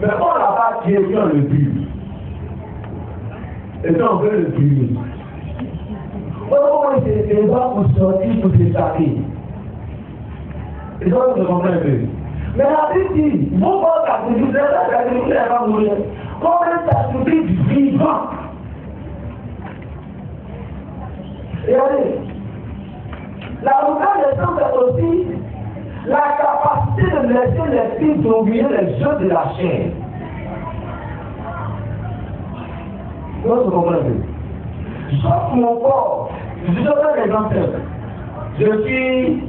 Mais on n'a pas tué qui on le tue. Et puis on veut le tuer. Comment il va pour sortir pour s'échapper? Et donc vous comprenez un peu. Mais la Bible dit, vous votre agriculteur, l'agriculteur va mourir. Comme un sacrifice vivant. Regardez, la reconnaissance est aussi la capacité de laisser l'esprit dominer les jeux de la chair. Vous comprenez? Sauf mon corps. Je donne un exemple. Je suis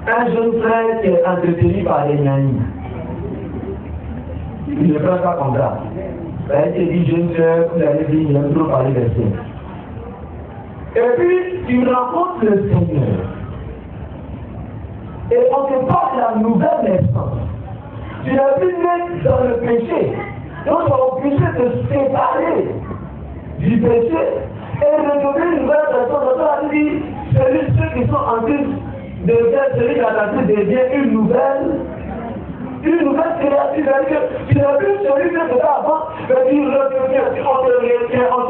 un jeune frère qui est entretenu par les nannies. Il ne prend pas contrat. Il te dit, jeune frère, vous allez dire, il aime trop parler des saints. Et puis, tu rencontres le Seigneur. Et on te parle de la nouvelle naissance. Tu n'es plus né dans le péché. Donc, tu es obligé de se séparer du péché et de devenir une nouvelle personne. Donc, on a dit, ceux qui sont en Christ devient, celui qui a naissé devient une nouvelle créature. C'est-à-dire que tu n'es plus celui que tu étais avant, mais tu redeviens, on te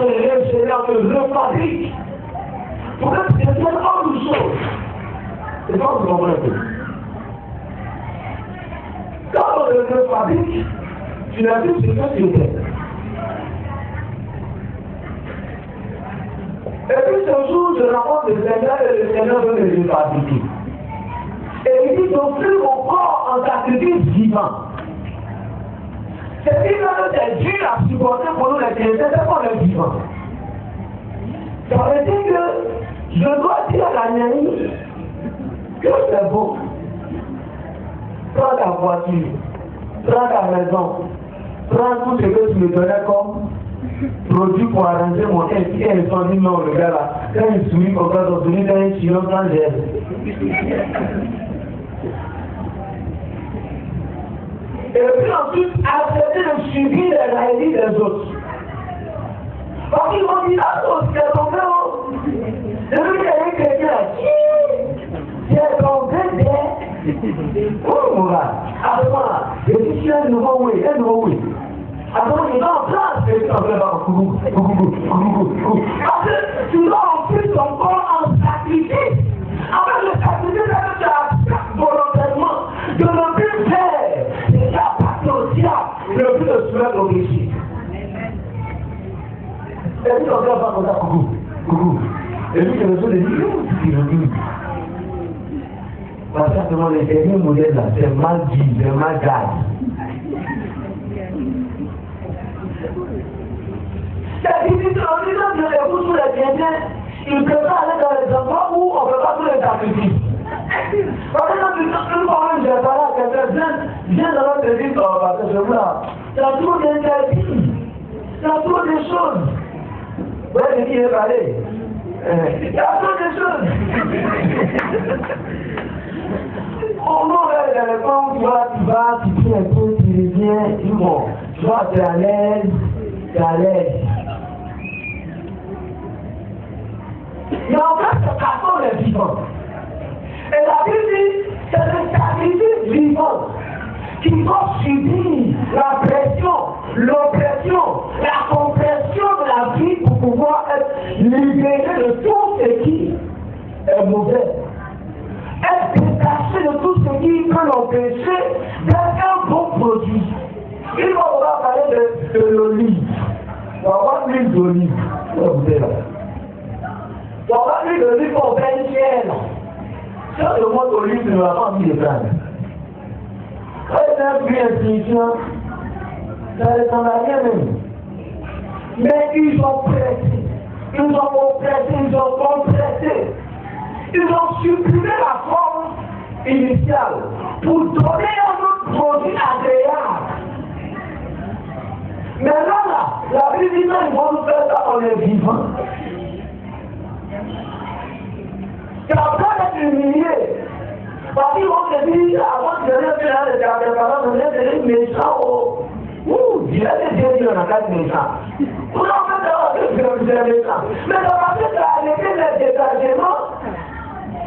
régénère, on te refabrique. Pour que tu deviennes autre chose. C'est pas vous comprenez un peu. Quand on te refabrique, tu n'as plus ce que tu étais. Et puis ce jour, je rencontre le Seigneur et le Seigneur veut me refabriquer. Et il dit d'offrir mon corps en sacrifice vivant. C'est dit que c'est dur à supporter pour nous les chrétiens, c'est pour les vivants. Ça veut dire que je dois dire à la nanny que c'est beau. Prends ta voiture, prends ta maison, prends tout ce que tu me donnais comme produit pour arranger mon incendie. Non, le gars là, quand il sourit, au cas où il est dans un chillon sans gel. Et puis ensuite, accepter de subir les réalités des autres. Parce qu'ils vont dire, ah, c'est ton frère. C'est lui qui est chrétien. C'est ton frère. Oh, mon gars. À ce moment-là, je dis, tu as un nouveau oui. À ce moment-là, il va en place. Et puis, on va faire coucou. Parce que tu dois offrir ton corps en sacrifice. Avec le sacrifice, tu acceptes volontairement de ne plus faire. C'est ça, partir au diable. Le plus de soumettre au péché. Et puis, on va faire comme ça, coucou. Et puis, le jour de dire, parce que les derniers modèles là, c'est mal dit, c'est mal gardé. C'est difficile, on dit que les coups sur les chrétiens, ils ne peuvent pas aller dans les endroits où on ne peut pas tous les sacrifices. Parce que une fois même, j'ai parlé à quelqu'un, viens dans notre église, parce que je vois là, il y a trop d'interdits, il y a trop de choses. Ouais, j'ai dit, il est parlé. Il y a trop de choses. On va vers le point où tu vas, tu fais un peu, tu reviens, tu vois, tu es à l'aise. Mais en fait, ce carton est vivant. Et la Bible dit, c'est le sacrifice vivant qui doit subir la pression, l'oppression, la compression de la vie pour pouvoir être libéré de tout ce qui est mauvais. Être détaché de tout ce qui peut l'empêcher d'être un bon produit. Il va parler de l'olive. On va avoir l'huile d'olive. On va avoir l'huile d'olive au ciel. Si on demande l'olive, tu ne vas pas envie de prendre. Quand il y a un fruit insignifiant, ça ne ressemble à rien même. Mais ils ont pressé. Ils ont compressé. Ils ont supprimé la forme initiale pour donner un autre produit agréable. Mais là, la Bible dit qu'ils vont nous faire ça en les vivant. Qu'après d'être humilié, parce qu'ils vont te dire, avant de venir faire les parents, de venir méchant. Il y a des gens qui ont un cas méchant. Pour en fait, c'est méchant. Mais dans la Bible, ça a été les détachements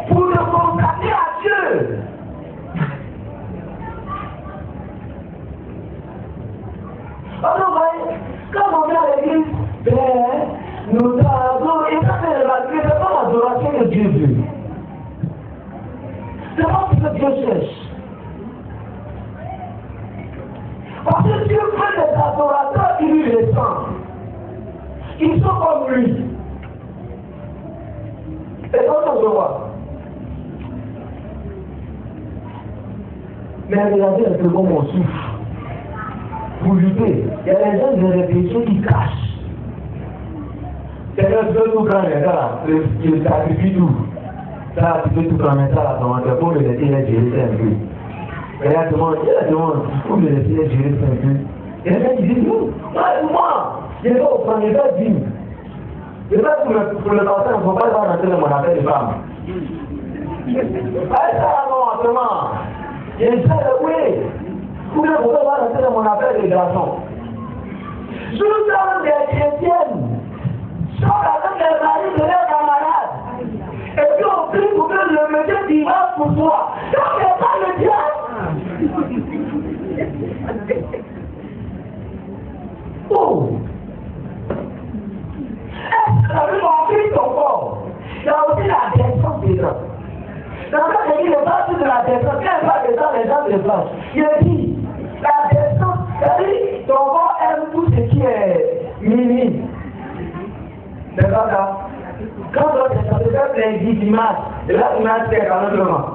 pour le consacrer à Dieu. Alors, quand on vient à l'église, nous adorons, et ça c'est remarqué, c'est pas l'adoration que Dieu veut. C'est pas ce que Dieu cherche. Parce que Dieu fait des adorateurs qui lui ressemblent. Ils sont comme lui. Et quand on se voit. Mais regardez un peu comment on souffre. Pour lutter, il y a des gens de répétition qui cachent. C'est-à-dire que tout grand là, il sacrifie tout. Ça, tu peux tout prendre ça là, pour me laisser gérer ça un peu. Et là, demande, pour me laisser gérer ça un peu. Et les gens qui disent, moi, je vais au prendre, je vais dire. Je vais pour le matin, il ne faut pas rentrer dans mon affaire de femme. Allez, ça, non, autrement. Je sais, oui. Vous ne pouvez pas rentrer dans mon affaire de garçon. Sous dans des chrétiennes, sont avec les maris de leurs camarades. Et puis on prie pour que le métier divorce pour toi. Donc c'est pas le diable. Oh! Est-ce que la vie va offrir ton corps? Il y a aussi la descente des gens. Dans le cas il n'est pas de la descente, quand il va descendre les gens de fâchent. Il dit, la descente, c'est-à-dire ton corps aime tout ce qui est minime. C'est pas ça. Quand on descend, c'est faire plein d'images, et là, l'image c'est quand même vraiment.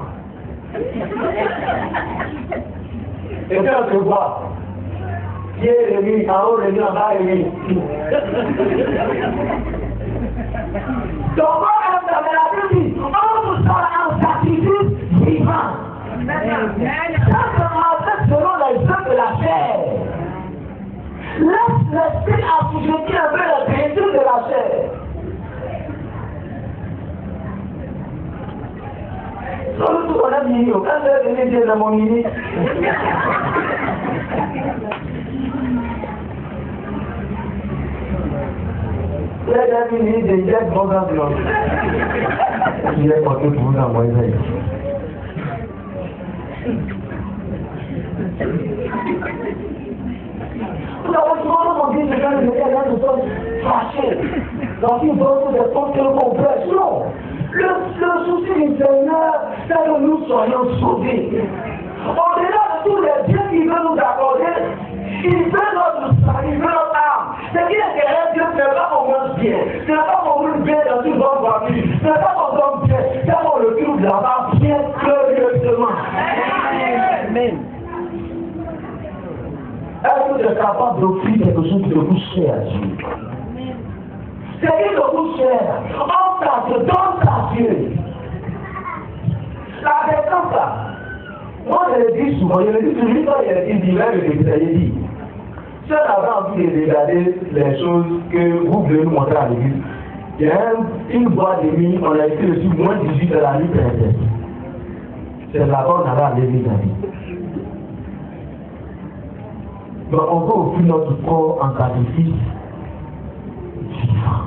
Et puis on se voit. Qui est réuni, en haut réuni, en bas réuni. Donc, on aime ça, mais la Bible dit, on nous sort un sacrifice vivant. Ça se fait selon les œuvres de la chair. Laisse l'esprit assujettir un peu la créature de la chair. Tout on a mini, quand je vais venir dire dans mon mini. Il y a des mini, des jets bons dans le monde. Il est porté pour vous dans mon œil. Nous avons souvent dit que les gens sont fâchés. Donc ils vont des comptes complexes. Non. Le souci du Seigneur, c'est que nous soyons sauvés. Au-delà de tous les biens qu'il veut nous accorder, il veut notre salut, il veut notre âme. Ce qui intéresse Dieu, ce n'est pas qu'on mange bien, ce n'est pas qu'on roule bien dans une bonne voiture, ce n'est pas qu'on dorme bien, c'est qu'on le trouve là-bas bien glorieusement. Amen. Est-ce que tu es capable d'offrir quelque chose qui te coûte cher à Dieu? C'est qui te coûte cher? Offre à Dieu, donne à Dieu. La descente là, moi je le dis souvent, je le dis toujours quand il dit, même le dit. Si on avait envie de regarder les choses que vous voulez nous montrer à l'église, il y a une boîte de nuit, on a écrit dessus moins 18 de la nuit princesse. C'est là-bas qu'on avait à l'église. Donc on peut offrir notre corps en sacrifice vivant.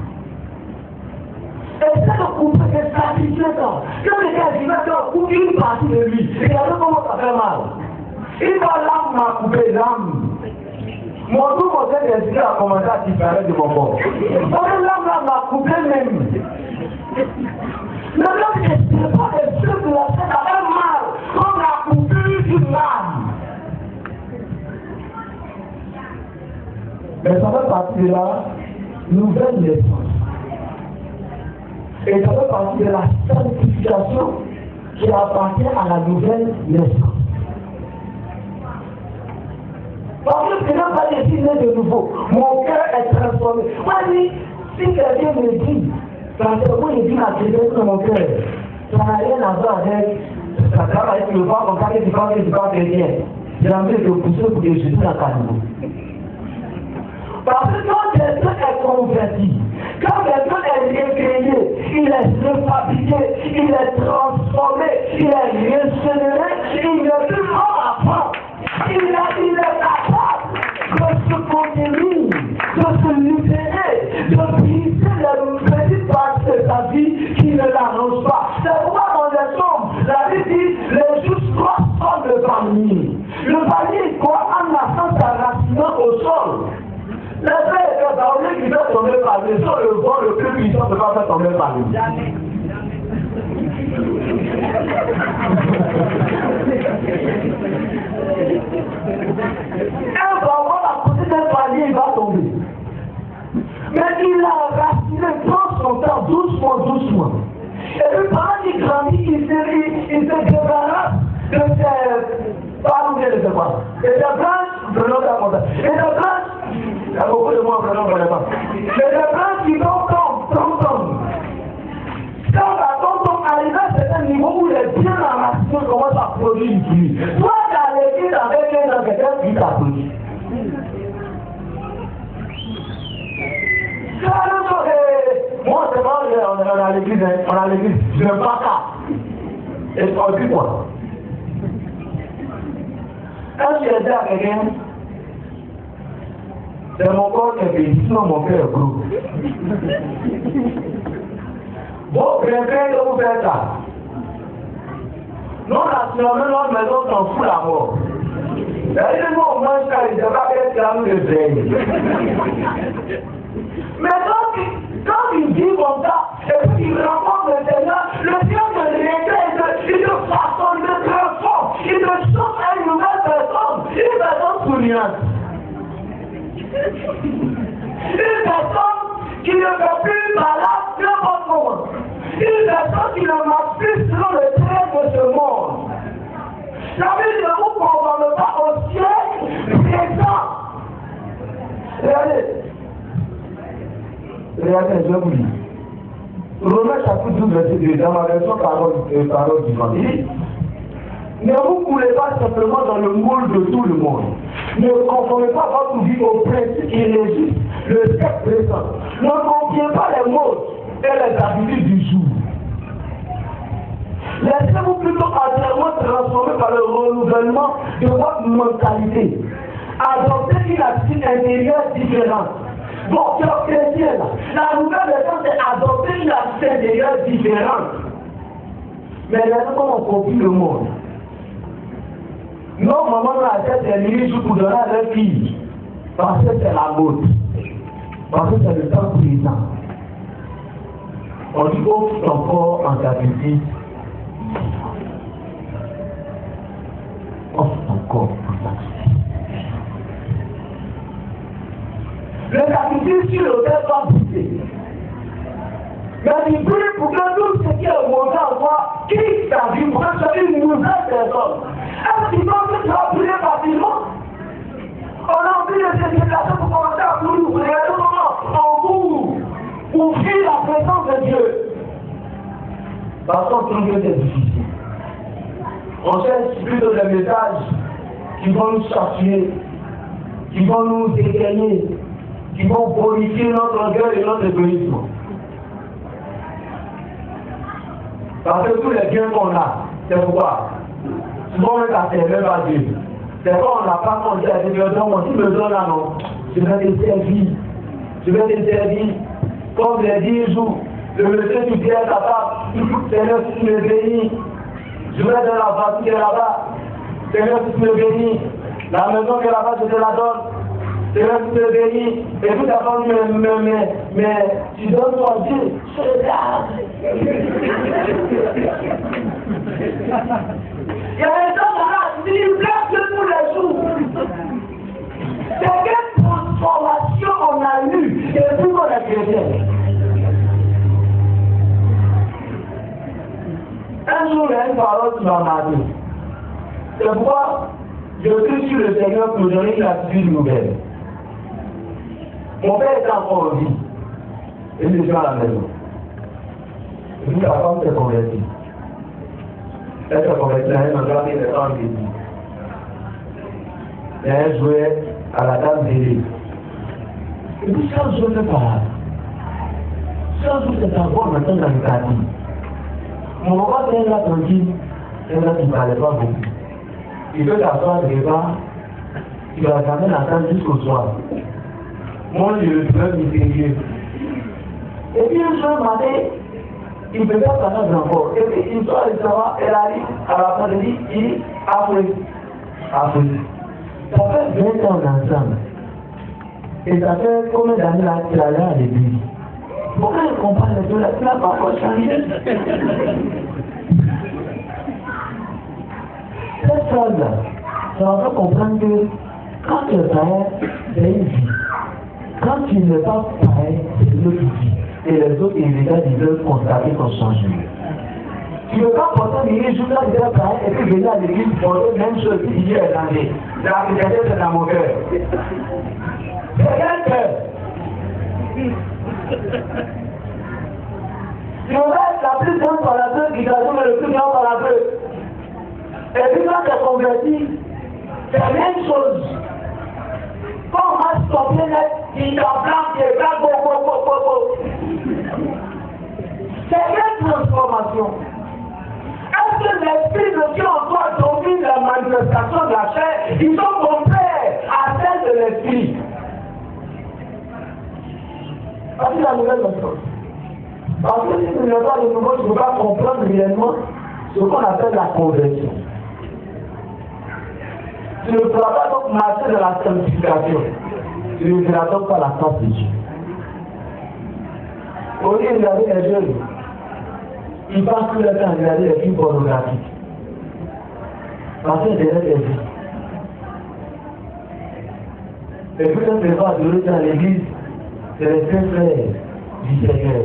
Et ça le couple est sacrifié quand quelqu'un dit maintenant coupe une partie de lui, regardez comment ça fait mal. Il va l'âme m'a coupé l'âme. Mon tout conseil d'esprit a commencé à disparaître de mon corps. L'âme m'a coupé même. Le l'homme n'est pas des ceux de la tête à un mal, comme la coupure d'une âme. Mais ça fait partie de la nouvelle naissance. Et ça fait partie de la sanctification qui appartient à la nouvelle naissance. Parce que je n'ai pas décidé de nouveau. Mon cœur est transformé. Moi, si quelqu'un me dit, parce que moi, il dit la vérité dans mon cœur, ça n'a rien à voir avec ça travaille avec le vent, comme ça que tu penses chrétien. J'ai envie de te pousser pour que je suis dans la carrière. Parce que quand quelqu'un est converti, quand quelqu'un est récréé, il est refabriqué, il est transformé, il est régénéré, il ne peut pas apprendre. Il est capable de se contenir, de se libérer, de briser les petites parties de sa vie qui ne l'arrangent pas. C'est pourquoi dans les Psaumes, la Bible dit les justes comme le palmier. Le palmier, quoi, en naissant sa racine au sol. parole qui fait tomber par lui, sur le vent le plus puissant ne peut pas faire tomber par lui. Jamais. Un vent à côté d'un palier, il va tomber. Mais il a raciné, prend son temps doucement, doucement. Et puis pendant qu'il grandit, il se débarrasse de ses... Pas oublier de ses quoi. Et des branches, prenons la montagne. Et des branches, il y a beaucoup de mots, prenons vraiment. Et des branches qui tombent. Quand la tombe arrive à un certain niveau où les biens enracinés commencent à produire du fruit. Toi, dans l'église avec un an, quelqu'un qui t'a produit. Moi, c'est pas, on est à l'église, je n'aime pas ça. Et tu as dit quoi? Quand je l'ai dit à quelqu'un, c'est mon corps qui est payé, sinon mon cœur est gros. Bon, quelqu'un que vous faites ça. Non, naturellement, notre maison s'en fout la mort. C'est-à-dire, nous, on mange ça, il ne va pas être là, nous, le veille. Mais quand il dit comme ça, et puis il rencontre le Seigneur de l'Église, il te façonne, il te transforme, il te change à une nouvelle personne, une personne souriante. Une personne qui ne fait plus malade n'importe comment. Une personne qui ne marche plus selon le trait de ce monde. La Bible ne vous conforme pas au siècle présent. Regardez, je vous dis. Romains chapitre 12, verset 2, dans ma version parole du vent. Il dit, ne vous coulez pas simplement dans le moule de tout le monde. Ne conformez pas votre vie au principe qui régit le siècle présent. Ne copiez pas les modes et les habitudes du jour. Laissez-vous plutôt entièrement transformer par le renouvellement de votre mentalité. Adoptez une attitude intérieure différente. Bon, cœur chrétien, la nouvelle version c'est adopter une attitude intérieure différente. Mais regardez comment on copie le monde. Non, maman la tête est mise pour donner à leur fille. Parce que c'est la mode. Parce que c'est le temps présent. On dit offre ton corps en sacrifice. Offre ton corps en sacrifice. Le sacrifice sur l'autel va pousser. Mais il prie pour que tout ce qui est monté en toi quitte ta vie pour que ce soit une nouvelle personne. Est-ce qu'il faut que tu vas prier facilement? On a envie de se déplacer pour commencer à courir. Regardez comment on court pour fuir la présence de Dieu. Parce qu'on trouve que c'est difficile. On cherche plutôt des messages qui vont nous chasser, qui vont nous égayer, qui vont purifier notre orgueil et notre égoïsme. Parce que tous les biens qu'on a, c'est pourquoi souvent on est à servir à Dieu. C'est quand on n'a pas pensé à Dieu, on dit besoin là non, je vais te servir. Je vais te servir. Comme les 10 jours, le monsieur qui dit à sa femme, Seigneur, si tu me bénis, je vais dans la voiture qui est là-bas. Seigneur, si tu me bénis, la maison qui est là-bas, je te la donne. Seigneur, si tu me bénis, et tout à l'heure, mais tu donnes ton Dieu, je le garde. Il y a des gens là, ils blessent tous les jours. C'est quelle transformation on a eue depuis qu'on est chrétien. Un jour, il y a une parole qui m'a marqué. C'est pourquoi je prie sur le Seigneur pour donner une attitude nouvelle. Mon père était encore en vie. Et il était à la maison. Et puis la femme s'est convertie. Elle s'est convertie, elle m'a gardé les temps de vie. Et elle jouait à la dame d'élite. Et puis chaque jour, c'est pareil. Chaque jour, c'est encore maintenant dans le quartier. Mon papa était là tranquille, et là, il ne parlait pas beaucoup. Il veut s'asseoir devant, il va jamais l'attendre jusqu'au soir. Moi, je le trouve mystérieux. Et puis, un jour matin, il peut faire sa note encore. Et puis, une soirée, elle arrive à la fin de il dit, après. Ça fait 20 ans ensemble. Et ça fait combien d'années là tu es allé à l'église? Pourquoi il comprend les deux là? Tu n'as pas encore changé. Cette phrase-là, ça va faire comprendre que quand tu es païen, c'est une vie. Quand tu n'es pas païen, c'est une autre vie. Et les autres immédiats, ils veulent constater ton changement. Tu ne veux pas porter une jour là, tu es païen, et puis venir à l'église pour la même chose que Dieu est dans les. La réalité, c'est dans mon cœur. C'est quel cœur? Tu vas être la plus grande paradeuse qui t'a donné le plus grand paradeuse. Et puis quand tu es converti, c'est la même chose. Quand on va stopper net, il t'emblanche, il est là, go. C'est une transformation. Est-ce que l'esprit de Dieu en toi domine la manifestation de la chair? Ils sont contraires à celle de l'esprit. Voici la nouvelle méthode. Parce que si tu n'as pas de nouveau, tu ne peux pas comprendre réellement ce qu'on appelle la conversion. Tu ne pourras pas donc marcher dans la sanctification. Tu ne verras donc pas la face de Dieu. Au lieu de regarder les jeunes, ils passent tout le temps à regarder les films pornographiques. Parce que derrière les vies. Et puis quand tu vas adorer dans l'église, c'est les saints frères du Seigneur.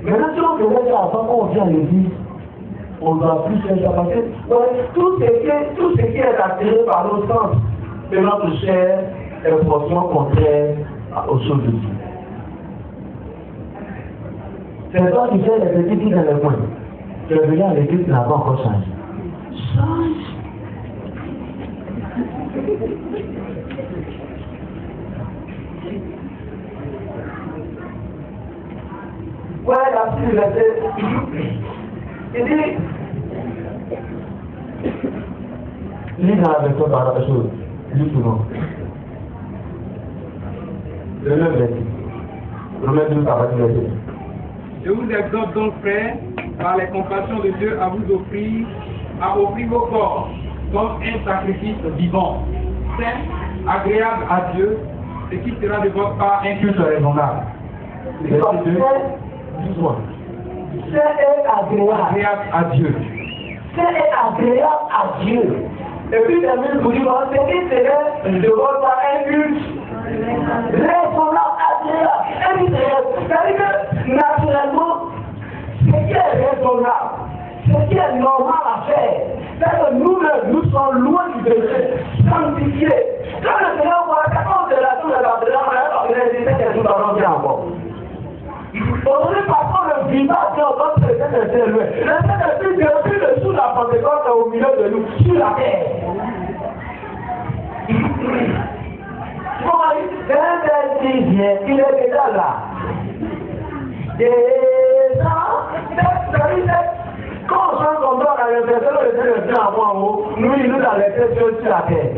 Maintenant, si on faisait ça avant qu'on vient à l'église, on ne doit plus faire ça parce que tout ce qui est attiré par nos sens de notre chair est forcément contraire aux choses de Dieu. C'est toi qui fais les petits filles dans les coins. Tu es venu à l'église, tu n'as pas encore changé. Change. Ouais, la petite verset. Il dit, lis dans la version par la chose, lis souvent. Le même verset. Romains 12 par la verset. Je vous exhorte donc, frères, par les compassions de Dieu, à vous offrir vos corps comme un sacrifice vivant, saint, agréable à Dieu, ce qui sera de votre part un culte raisonnable. Verset 2, dis-moi. C'est agréable à Dieu. C'est agréable à Dieu. Et puis, la Bible vous dit, c'est qui serait de votre part un culte raisonnable, agréable. C'est-à-dire que, naturellement, ce qui est raisonnable, ce qui est normal à faire, c'est que nous-mêmes, nous sommes loin du péché, sanctifiés. Quand le Seigneur voit 14 de la tour de la il a dit que tout le monde vient encore. Aujourd'hui, parce qu'on le vivant qui entend le Saint-Esprit élevé. Le Saint-Esprit depuis le sous la Pentecôte au milieu de nous, sur la terre. Saint-Esprit vient, il est déjà là. Déjà, quand on chante comme ça, on a l'impression que le Saint-Esprit en moi en haut, nous, il nous a laissé sur la terre.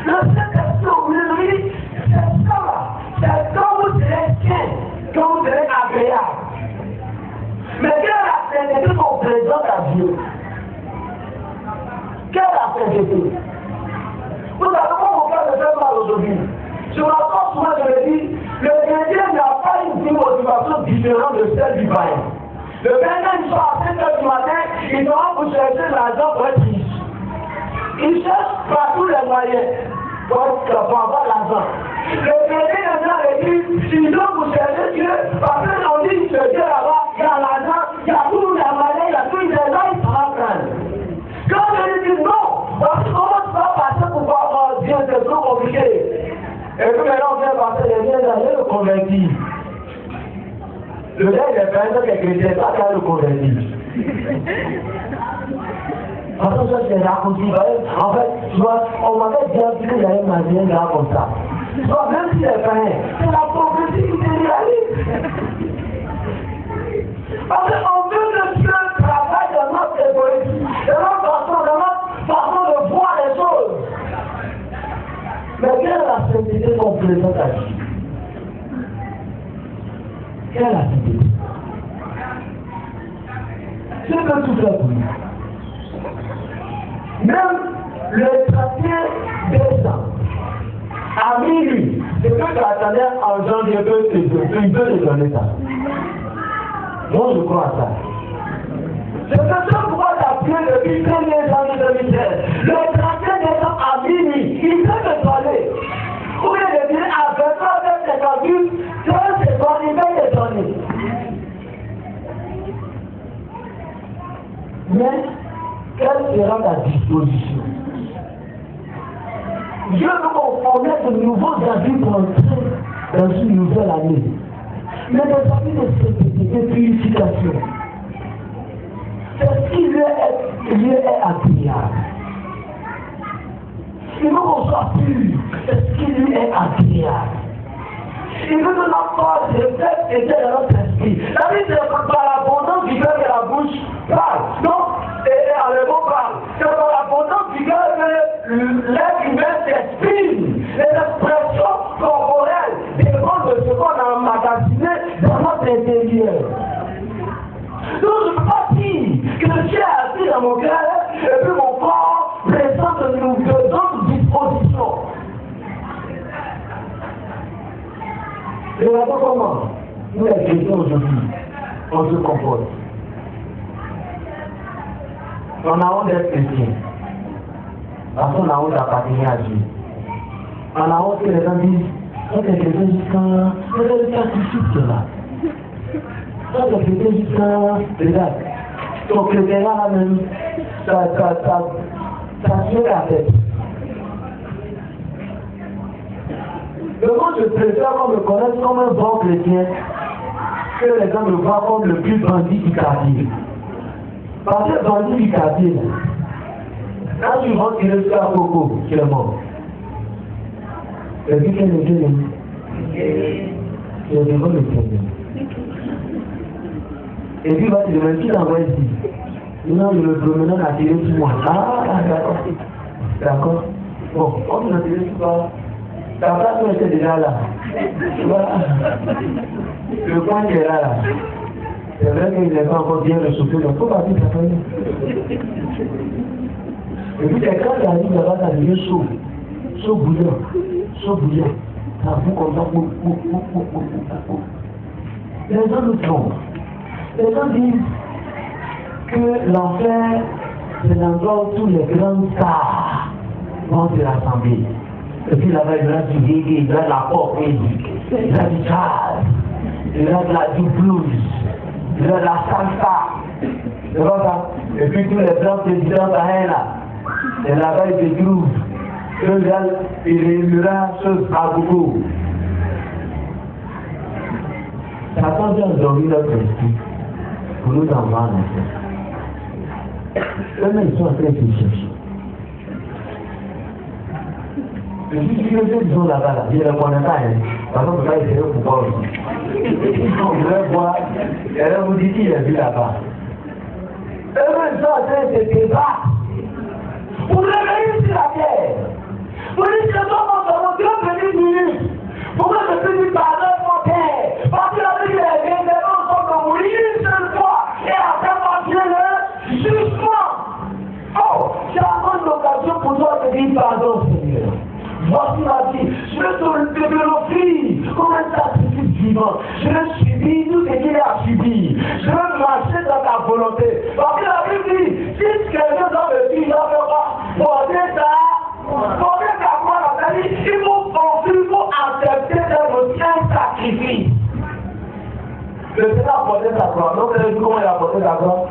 Le Saint-Esprit au milieu de lui, c'est ça là. C'est quand vous serez saint, quand vous serez agréable. Mais quelle est la sainteté qu'on présente à Dieu? Quelle est la sainteté? Vous savez comment mon frère me fait mal aujourd'hui? Je m'attends souvent, je me dis, le chrétien n'a pas une motivation différente de celle du païen. Le païen, ils sont à 5 heures du matin, ils vont vous chercher l'argent pour être riche. Ils cherchent par tous les moyens pour avoir l'argent. Le chrétien est dans l'église, ils doivent vous chercher Dieu, parce qu'on dit que Dieu là-bas, il y a l'argent, il y a tout, il y a moyen, il y a tout, il y a là, il s'en va prendre. Quand je lui dis non, parce que comment tu vas passer pour voir Dieu, c'est trop compliqué. Et puis maintenant, on vient passer les biens d'aller le convertir. Le gars, il est fait que chrétien, pas qu'à le convertir. Parce que ça, c'est raccourci. En fait, tu vois, on m'avait bien dit qu'il y avait un gars comme ça. Tu vois, même s'il est fait, c'est la prophétie qui se réalise. Parce qu'on veut que Dieu travaille dans notre égoïsme, dans notre façon de voir les choses. Mais quelle est la sainteté qu'on présente à Dieu? Quelle est la sainteté? C'est que tout fait pour nous. Même le 31 décembre, à minuit, c'est que tu attendais en janvier que tu peux te donner ça. Moi, je crois à ça. C'est que ça pourra t'appuyer depuis 1er janvier 2016. Le 31 décembre à minuit, il peut te donner. Ou bien de dire à 23h58, c'est bon, il va te donner. Mais, quelle sera ta disposition? Dieu veut qu'on formette de nouveaux habits pour entrer dans une nouvelle année. Mais des habits de simplicité, de purification. C'est ce qui lui est agréable. Il veut qu'on soit pur. C'est ce qui lui est agréable. Il veut que notre corps reflète et dans notre esprit. La vie, c'est par l'abondance du cœur que la bouche parle. Donc, et le mot parle. C'est par l'abondance du cœur que l'être humain s'exprime. Les expressions corporelles dépendent de ce qu'on a emmagasiné dans notre intérieur. Donc, je ne peux pas dire que je suis assis dans mon cœur et puis mon corps présente d'autres dispositions. Et voilà comment nous les chrétiens aujourd'hui, on se comporte. On a honte d'être chrétien. Parce qu'on a honte d'appartenir à Dieu. On a honte que les gens disent, on est chrétien jusqu'à sacrifice là. On est chrétien jusqu'à. Regarde, ton chrétien là même, ça tient la tête. Mais moi, je préfère qu'on me connaisse comme un bon chrétien que les gens me voient comme le plus bandit du quartier. Parce que bandit du quartier, quand tu vas tirer sur un coco, tu es mort. Et puis, quel est le c'est devant le Seigneur. Et puis, il va te demander qui t'envoie ici. Non, le promeneur a tiré sur moi. Ah, d'accord. D'accord. Bon, on a tiré sur toi. Ta place était déjà là. Voilà. Le coin qui est là. C'est vrai qu'il n'est pas encore bien ressoufflé, donc il faut partir de sa famille. Et puis quand tu arrives là-bas, ça devient chaud. Chaud bouillant. Chaud bouillant. Ça fout comme ça. Les gens nous trompent. Les gens disent que l'enfer, c'est l'endroit où tous les grandes stars vont se rassembler. Et puis là-bas, il y a du reggae, il y a de la pop music, il y a du jazz, il y a du blues, il y a de la salsa. C'est pas ça? Et puis tous les grands présidents d'Ahen là, et là-bas ils se trouvent. Il y aura chose à beaucoup. Satan vient dormir notre esprit pour nous envoyer en enfer. Eux-mêmes ils sont en train de se chercher. Et si tu veux qu'ils sont là-bas, là, ils ne le connaissent pas, hein. Par exemple, là, ils sont pour voir aussi. Quand vous voulez voir, et là, vous dites qu'il est vu là-bas. Eux-mêmes sont en train de se débattre pour réveiller sur la terre. Vous dites que mon Dieu bénit minute. Pourquoi je peux dire pardon mon père? Parce que la vie est bien, les gens sont comme vous une seule fois, et après partir le jugement. Oh, j'ai encore une occasion pour toi de dire pardon, Seigneur. Voici ma vie, je veux te l'offrir comme un sacrifice vivant. Je veux subir tout ce qu'il y a à subir. Je veux marcher dans ta volonté. Parce que la Bible dit, si quelqu'un dans le vie, il va porter ta croix dans ta vie, il faut accepter d'être un sacrifice. Le Seigneur a porté ta croix. Donc, vous avez vu comment il a porté ta croix?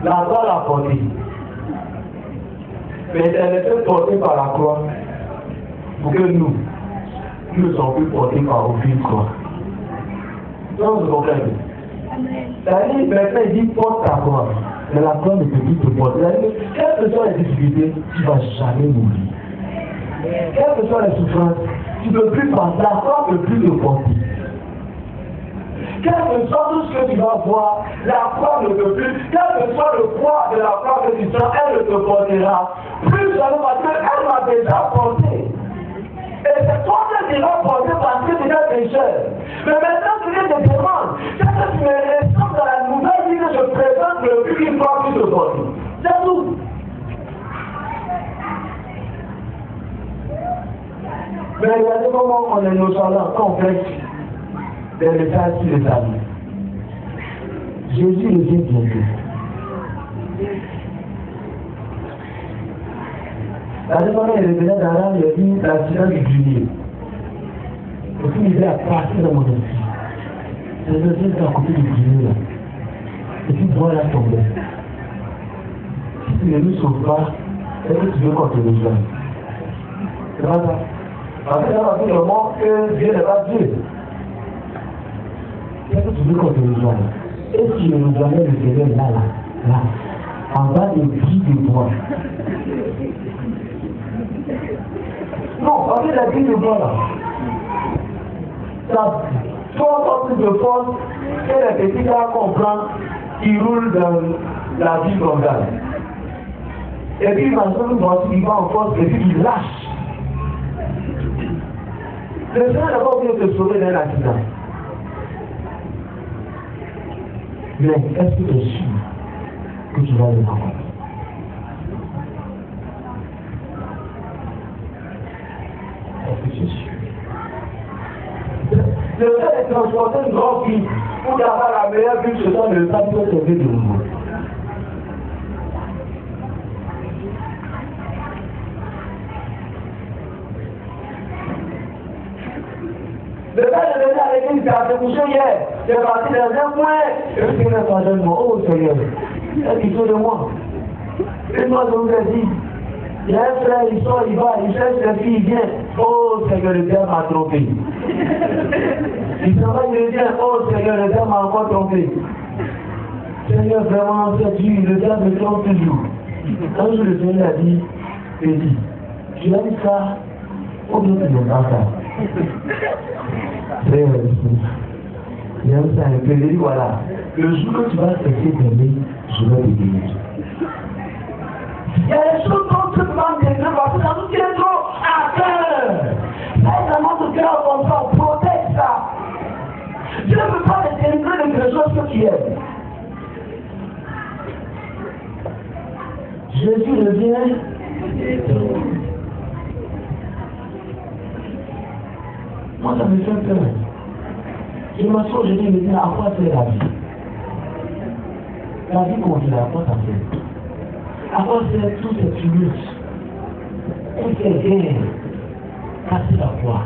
La croix l'a portée. Mais elle était portée par la croix pour que nous ne sommes plus portés par aucune croix. Non, vous comprenez? C'est-à-dire, maintenant il dit porte ta croix, mais la croix ne peut plus te porter. C'est-à-dire, quelles que soient les difficultés, tu ne vas jamais mourir. Quelles que soient les souffrances, tu ne peux plus passer, la croix ne peut plus te porter. Quel que soit tout ce que tu vas voir, la croix ne peut plus, quel que soit le poids de la croix que tu sens, elle ne te portera plus seulement parce qu'elle m'a déjà porté. Et c'est toi qui l'as porté parce que tu es pécheur. Mais maintenant tu viens te demander, qu'est-ce que tu me ressembles dans la nouvelle vie que je présente le plus une fois plus Mais regardez comment on est nonchalant quand on fait des messages sur les amis. Jésus revient bientôt. La dernière fois, il revenait d'Aram, il a dit l'accident du grenier. Et puis il dit à partir de mon esprit. C'est le Dieu qui a coupé du grenier là. Et puis moi là tombé. Si tu ne nous sauves pas, est-ce que tu veux qu'on te rejoigne? C'est pas ça. Parce que dans le moment que Dieu n'est pas Dieu. Qu'est-ce que tu veux qu'on te rejoigne? Et si je nous joignais le Seigneur là, en bas des prix de bois. Non, parce que la grille de bois là, ça soit encore plus de force que les petits gars qu'on prend qui roulent dans la ville comme ça. Et puis il va se va en force et puis il lâche. Le Seigneur n'a pas oublié de te sauver d'un accident. Mais est-ce que tu es sûr que tu vas le rencontrer? Est-ce que tu es sûr? Le fait de transporter une grande vie pour avoir la meilleure vue ce temps, le temps peut tomber de nouveau. Le père est venu à l'église, il a fait coucher hier. Il est parti dans un coin. Et puis il est parti de moi. Oh Seigneur, est-ce qu'il faut de moi? Et moi je vous ai dit, il y a un frère, il sort, il va, il cherche les filles, il vient. Oh Seigneur, le diable m'a trompé. Il s'en va, il revient. Oh Seigneur, le diable m'a encore trompé. Seigneur, vraiment, c'est Dieu, le diable me trompe toujours. Un jour, le Seigneur a dit, Pédi, tu as dit ça, ou bien tu n'aimes pas ça? Frère, il aime ça un peu, il dit voilà, le jour que tu vas cesser d'aimer, je vais te guérir. Il y a des choses dont tu demandes d'aimer parce que ça nous tient trop à cœur. Ça, ça demande de cœur comme ça, on protège ça. Dieu ne peut pas te délivrer de quelque chose que tu aimes. Jésus revient. Moi, ça me fait peur. Je m'assois, je dis, mais à quoi sert la vie? La vie continue, à quoi ça sert? À quoi sert tout ce tumulte? Toutes ces guerres? Casser la foi.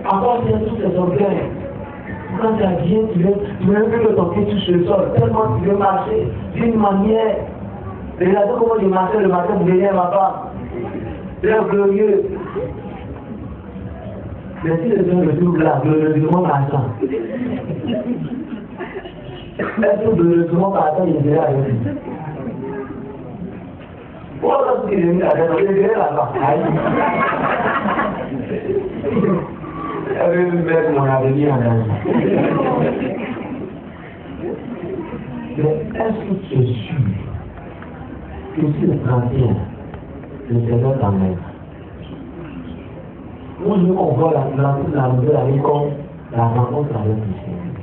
À quoi sert tous ces orgueils? Quand tu as bien, tu veux même que ton pied touche le sol, tellement tu veux marcher d'une manière. Regardez comment je marchais le matin pour venir à ma femme. C'est glorieux. Mais si les gens me trouvent là, glorieusement marchant, est-ce que glorieusement marchant, il est là avec lui? Pourquoi est-ce qu'il est venu là-bas? Il est là-bas. Elle veut mettre mon avenir en danger. Mais est-ce que tu es sûr que si le 31, le Seigneur t'emmène? Moi, je veux qu'on voit la nouvelle année comme la rencontre avec le Seigneur.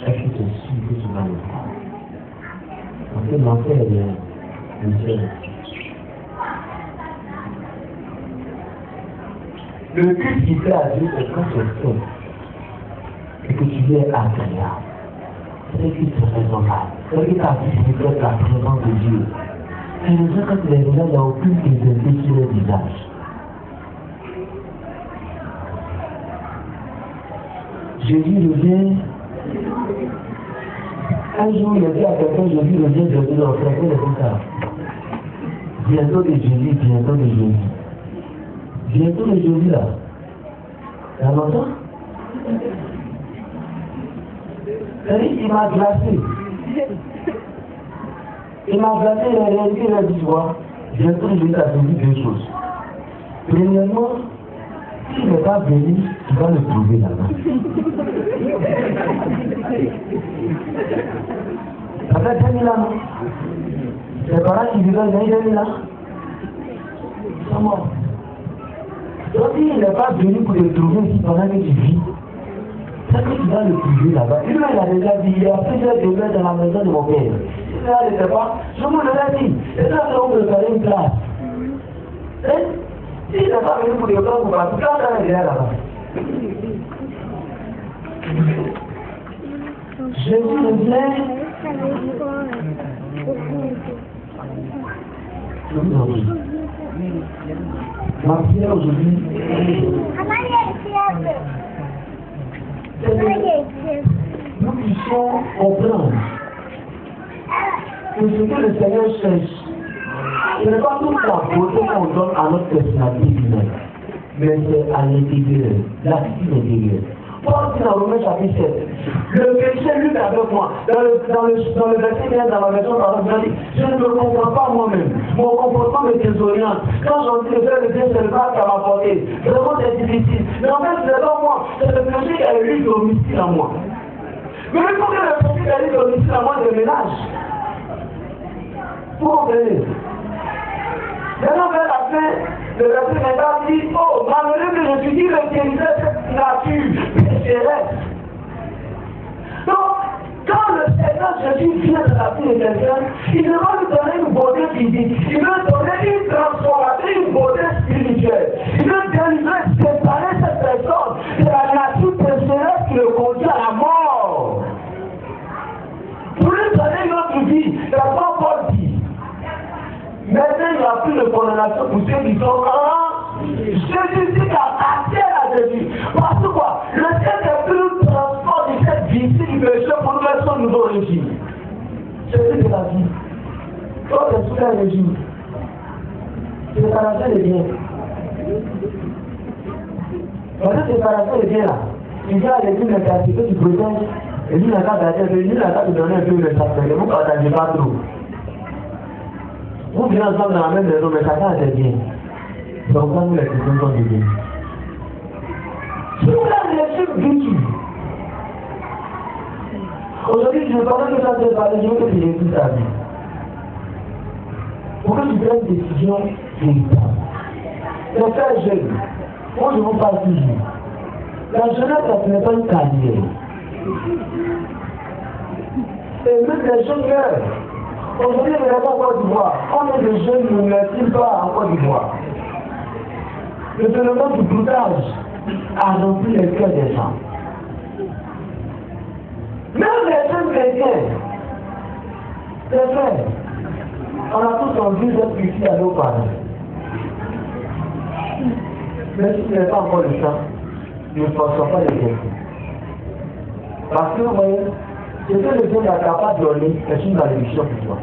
Est-ce que tu es sûr que tu vas le voir? Parce que l'enfer est bien, le ciel. Le but qui fait à Dieu, c'est quand tu es fait et que tu viens agréable. C'est que tu es raisonnable. C'est que ta vie reflète la présence de Dieu. Et les gens, quand tu les regardes, il n'y a aucune intensité sur leur visage. Jésus revient. Un jour, il a dit à quelqu'un, Jésus revient, je dis leur frère, c'est ça. Bientôt de Jésus, bientôt de Jésus. Bientôt de Jésus là. Il y a longtemps. Il m'a glacé. Il m'a glacé, il a réalisé, il a dit, vois, bientôt de Jésus a dit deux choses. Premièrement, s'il n'est pas venu, tu vas le trouver là-bas. Ça fait 2000 ans, non? Les parents qui vivaient dans 2000 ans, ils sont morts. Donc il n'est pas venu pour le trouver ici pendant que tu vis. C'est que tu vas le trouver là-bas. Lui, il a déjà dit, il y a plusieurs demeures dans la maison de mon père. Il ne le sait pas, je vous l'ai dit. Et là, on peut faire une place. Si il n'est pas venu pour l'école, vous va tout le temps là-bas. Jésus vient. Je vous en prie. Ma prière aujourd'hui. Nous puissions comprendre que ce que le Seigneur cherche, ce n'est pas toute la beauté qu'on donne à notre personnalité humaine, mais c'est à l'intérieur, l'attitude intérieure. Paul dit dans Romains chapitre 7, le péché lutte avec moi. Dans le verset 15, dans la version parole, il dit, je ne me comprends pas moi-même. Mon comportement me désoriente. Quand j'en dis de faire le bien, c'est le mal qu'à ma portée. Vraiment, c'est difficile. Mais en fait, c'est pas moi. C'est le péché qui a eu domicile en moi. Mais il faut que le péché qui a eu domicile en moi déménage. Vous comprenez? Maintenant, vers la fin, le verset 24 dit, oh, malheureux que je suis dit, le guérisseur cette nature pécheresse. Donc, quand le Seigneur Jésus vient de la vie de quelqu'un, il ne va lui donner une beauté physique, il veut donner une transformation, une beauté spirituelle. Il veut délivrer, séparer cette personne de la nature pécheresse qui le conduit à la mort. Pour lui donner une autre vie, d'abord Paul dit, maintenant, il n'y a plus de condamnation pour ceux qui sont en Jésus dit qu'appartient à Jésus. Parce que quoi? Le Saint-Esprit nous transporte de cette vie qui péché pour nous mettre son nouveau régime. Jésus de la vie. Toi, c'est tout un régime. C'est séparation des biens. Quand cette séparation des biens là, tu viens à l'église de quartier que tu protèges, et lui n'a qu'à t'attendre, lui n'a qu'à te donner un peu de sacré, mais vous ne partagez pas trop. Vous venez ensemble dans la même maison, mais chacun a ses biens. Donc, quand nous les chrétiens sont des biens. Si vous avez les chiffres vécus, aujourd'hui, je ne parle pas que ça te parle, je veux que tu réussisses ta vie. Pour que tu prennes des décisions véritables. Les frères jeunes, moi je vous parle toujours. La jeunesse, ce n'est pas une carrière. Et même les jeunes meurent. Aujourd'hui, nous n'avons pas en Côte d'Ivoire. Combien de jeunes ne meurent-ils pas en Côte d'Ivoire? Le phénomène du broutage a rempli le cœur des gens. Même les jeunes chrétiens, c'est vrai, on a tous envie d'être ici à nos parents. Mais si ce n'est pas encore le temps, nous ne pensons pas les questions. Parce que vous voyez, ce que le Dieu est capable de donner, c'est une malédiction pour toi.